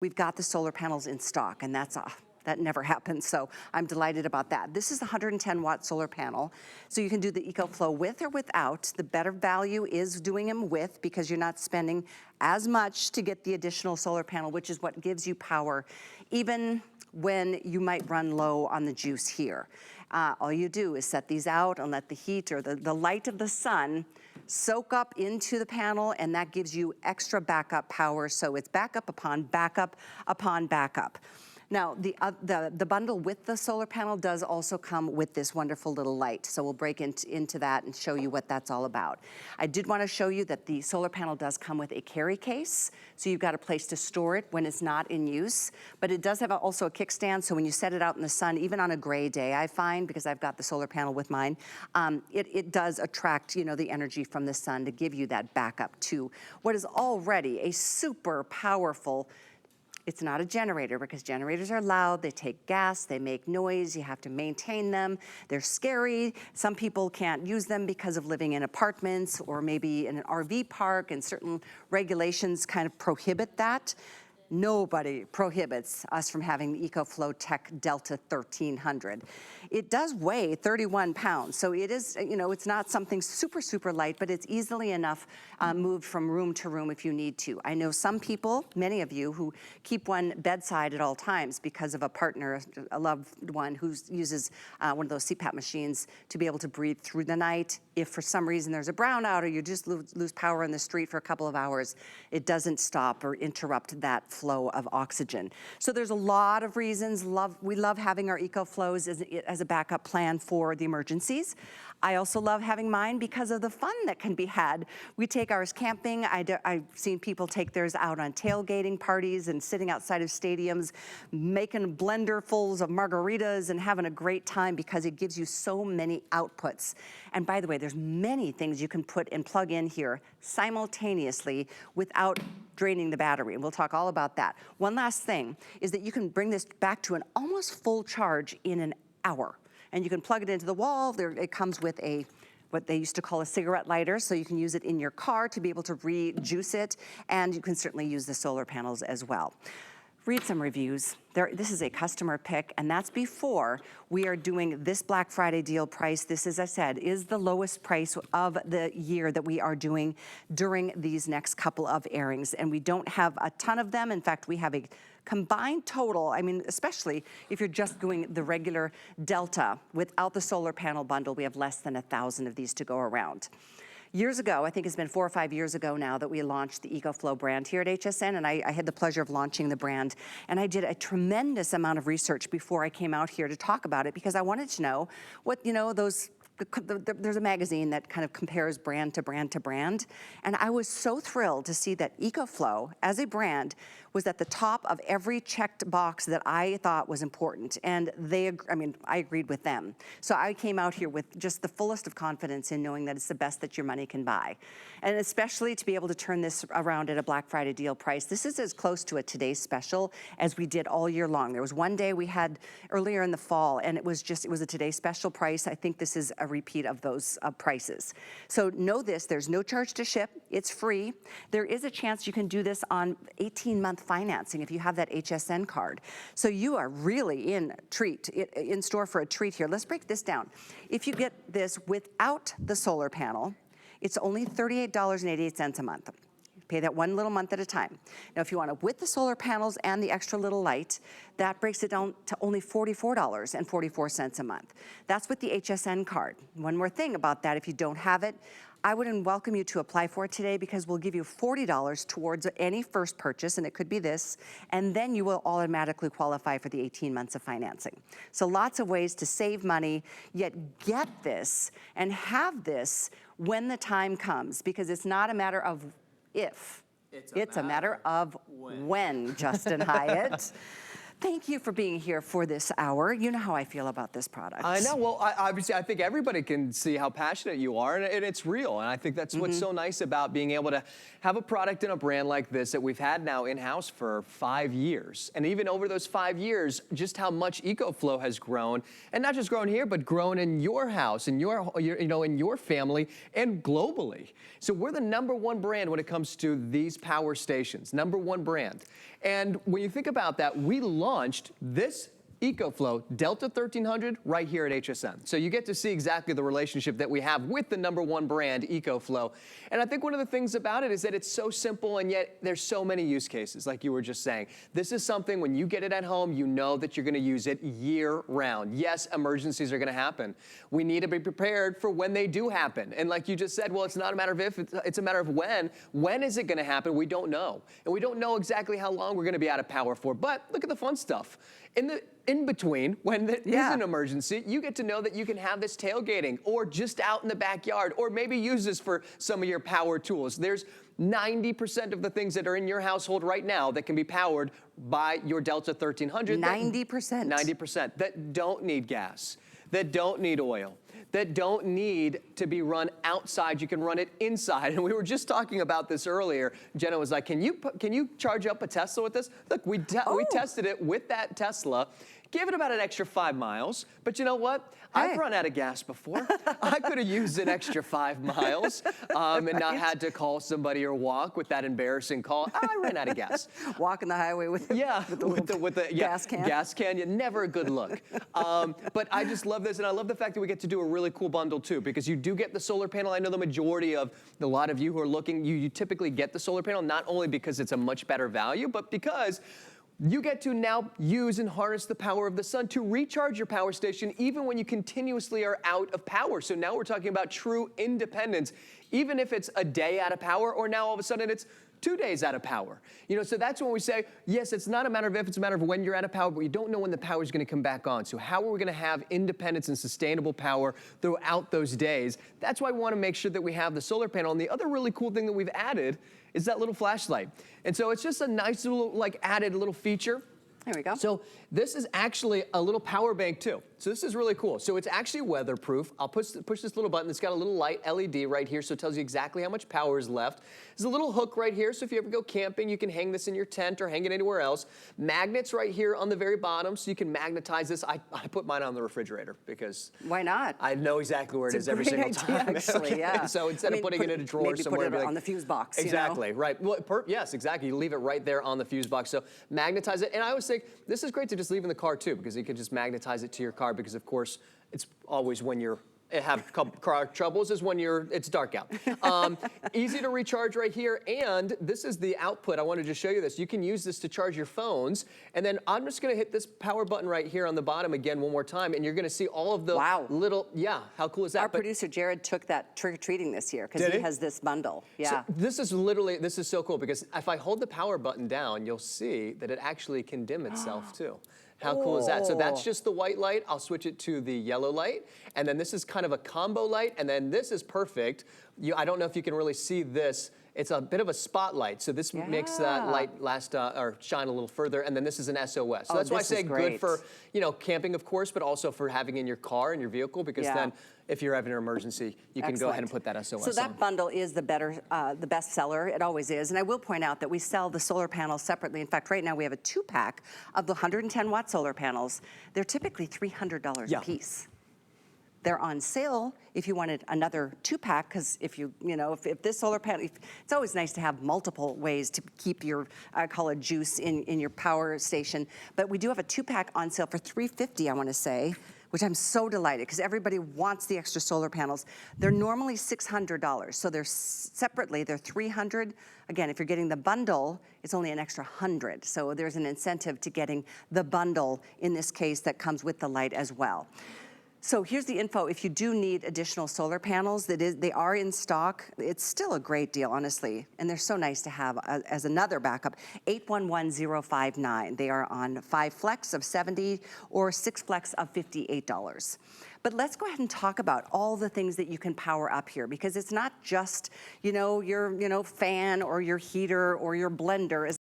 We've got the solar panels in stock, and that never happens, so I'm delighted about that. This is a 110-watt solar panel, so you can do the EcoFlow with or without. The better value is doing them with, because you're not spending as much to get the additional solar panel, which is what gives you power, even when you might run low on the juice here. All you do is set these out and let the heat or the light of the sun soak up into the panel, and that gives you extra backup power. So it's backup upon backup upon backup. Now, the bundle with the solar panel does also come with this wonderful little light. So we'll break into that and show you what that's all about. I did want to show you that the solar panel does come with a carry case. So you've got a place to store it when it's not in use. But it does have also a kickstand. So when you set it out in the sun, even on a gray day, I find, because I've got the solar panel with mine, it does attract, the energy from the sun to give you that backup to what is already a super powerful. It's not a generator, because generators are loud, they take gas, they make noise, you have to maintain them, they're scary. Some people can't use them because of living in apartments or maybe in an RV park, and certain regulations kind of prohibit that. Nobody prohibits us from having the EcoFlow DELTA 1300. It does weigh 31 pounds, so it is, it's not something super, super light, but it's easily enough moved from room to room if you need to. I know some people, many of you, who keep one bedside at all times because of a partner, a loved one who uses one of those CPAP machines to be able to breathe through the night. If for some reason there's a brownout or you just lose power in the street for a couple of hours, it doesn't stop or interrupt that flow of oxygen. So there's a lot of reasons. We love having our EcoFlows as a backup plan for the emergencies. I also love having mine because of the fun that can be had. We take ours camping. I've seen people take theirs out on tailgating parties and sitting outside of stadiums, making blenderfuls of margaritas and having a great time, because it gives you so many outputs. And by the way, there's many things you can put and plug in here simultaneously without draining the battery, and we'll talk all about that. One last thing is that you can bring this back to an almost full charge in an hour, and you can plug it into the wall. It comes with what they used to call a cigarette lighter, so you can use it in your car to be able to rejuice it, and you can certainly use the solar panels as well. Read some reviews. This is a customer pick, and that's before we are doing this Black Friday deal price. This, as I said, is the lowest price of the year that we are doing during these next couple of airings, and we don't have a ton of them. In fact, we have a combined total, especially if you're just doing the regular Delta without the solar panel bundle, we have less than 1,000 of these to go around. Years ago, I think it's been 4 or 5 years ago now, that we launched the EcoFlow brand here at HSN, and I had the pleasure of launching the brand. And I did a tremendous amount of research before I came out here to talk about it, because I wanted to know what, there's a magazine that kind of compares brand to brand to brand. And I was so thrilled to see that EcoFlow as a brand was at the top of every checked box that I thought was important. And I agreed with them. So I came out here with just the fullest of confidence in knowing that it's the best that your money can buy. And especially to be able to turn this around at a Black Friday deal price. This is as close to a today's special as we did all year long. There was one day we had earlier in the fall, and it was a today's special price. I think this is a repeat of those prices. So know this, there's no charge to ship, it's free. There is a chance you can do this on 18-month financing if you have that HSN card. So you are really in store for a treat here. Let's break this down. If you get this without the solar panel, it's only $38.88 a month. Pay that one little month at a time. Now, if you want it with the solar panels and the extra little light, that breaks it down to only $44.44 a month. That's with the HSN card. One more thing about that, if you don't have it, I would welcome you to apply for it today, because we'll give you $40 towards any first purchase, and it could be this, and then you will automatically qualify for the 18 months of financing. So lots of ways to save money, yet get this and have this when the time comes, because it's not a matter of if, it's a matter of when, Justin Hyatt. Thank you for being here for this hour. You know how I feel about this product. I know. Well, obviously, I think everybody can see how passionate you are, and it's real. And I think that's what's so nice about being able to have a product and a brand like this that we've had now in-house for 5 years. And even over those 5 years, just how much EcoFlow has grown, and not just grown here, but grown in your house, in your in your family, and globally. So we're the #1 brand when it comes to these power stations, #1 brand. And when you think about that, we launched this EcoFlow DELTA 1300 right here at HSN. So you get to see exactly the relationship that we have with the #1 brand, EcoFlow. And I think one of the things about it is that it's so simple, and yet there's so many use cases, like you were just saying. This is something, when you get it at home, you know that you're gonna use it year round. Yes, emergencies are gonna happen. We need to be prepared for when they do happen. And like you just said, well, it's not a matter of if, it's a matter of when. When is it gonna happen? We don't know. And we don't know exactly how long we're gonna be out of power for. But look at the fun stuff. In between, when there is an emergency, you get to know that you can have this tailgating, or just out in the backyard, or maybe use this for some of your power tools. There's 90% of the things that are in your household right now that can be powered by your Delta 1300. 90%. 90% that don't need gas, that don't need oil, that don't need to be run outside. You can run it inside. And we were just talking about this earlier. Jenna was like, can you charge up a Tesla with this? Look, we tested it with that Tesla. Gave it about an extra 5 miles, but you know what? I've run out of gas before. I could have used an extra 5 miles and not had to call somebody or walk with that embarrassing call. I ran out of gas. Walking the highway with the gas can. Gas can, never a good look. But I just love this, and I love the fact that we get to do a really cool bundle too, because you do get the solar panel. I know the majority of a lot of you who are looking, you typically get the solar panel, not only because it's a much better value, but because you get to now use and harness the power of the sun to recharge your power station even when you continuously are out of power. So now we're talking about true independence, even if it's a day out of power, or now all of a sudden it's 2 days out of power. So that's when we say, yes, it's not a matter of if, it's a matter of when you're out of power, but you don't know when the power is going to come back on. So how are we going to have independence and sustainable power throughout those days? That's why we want to make sure that we have the solar panel. And the other really cool thing that we've added is that little flashlight. And so it's just a nice little, added little feature. There we go. So this is actually a little power bank too. So this is really cool. So it's actually weatherproof. I'll push this little button. It's got a little light LED right here, so it tells you exactly how much power is left. There's a little hook right here, so if you ever go camping, you can hang this in your tent or hang it anywhere else. Magnets right here on the very bottom, so you can magnetize this. I put mine on the refrigerator because why not? I know exactly where it is every single time. Actually, yeah. So instead of putting it in a drawer somewhere, maybe put it on the fuse box. Exactly, right. Well, yes, exactly. You leave it right there on the fuse box. So magnetize it, and I always think this is great to just leave in the car too, because you can just magnetize it to your car, because of course it's always when you're have car troubles is when it's dark out. Easy to recharge right here, and this is the output. I wanted to show you this. You can use this to charge your phones, and then I'm just gonna hit this power button right here on the bottom again one more time, and you're gonna see all of the little, how cool is that? Our producer Jared took that trick-or-treating this year, because he has this bundle. Yeah. So this is so cool, because if I hold the power button down, you'll see that it actually can dim itself too. How cool is that? So that's just the white light. I'll switch it to the yellow light. And then this is kind of a combo light. And then this is perfect. I don't know if you can really see this. It's a bit of a spotlight. So this makes that light last or shine a little further. And then this is an SOS. So that's why I say good for, camping, of course, but also for having in your car, in your vehicle, because then if you're having an emergency, you can go ahead and put that SOS on. So that bundle is the best seller. It always is. And I will point out that we sell the solar panels separately. In fact, right now we have a 2-pack of the 110-watt solar panels. They're typically $300 a piece. They're on sale if you wanted another 2-pack, because if if this solar panel, it's always nice to have multiple ways to keep your, I call it juice in your power station. But we do have a 2-pack on sale for $350, I want to say, which I'm so delighted, because everybody wants the extra solar panels. They're normally $600, so they're separately, they're $300. Again, if you're getting the bundle, it's only an extra $100. So there's an incentive to getting the bundle, in this case, that comes with the light as well. So here's the info. If you do need additional solar panels, they are in stock. It's still a great deal, honestly, and they're so nice to have as another backup. 811059. They are on 5 flex of $70 or 6 flex of $58. But let's go ahead and talk about all the things that you can power up here, because it's not just, your fan or your heater or your blender.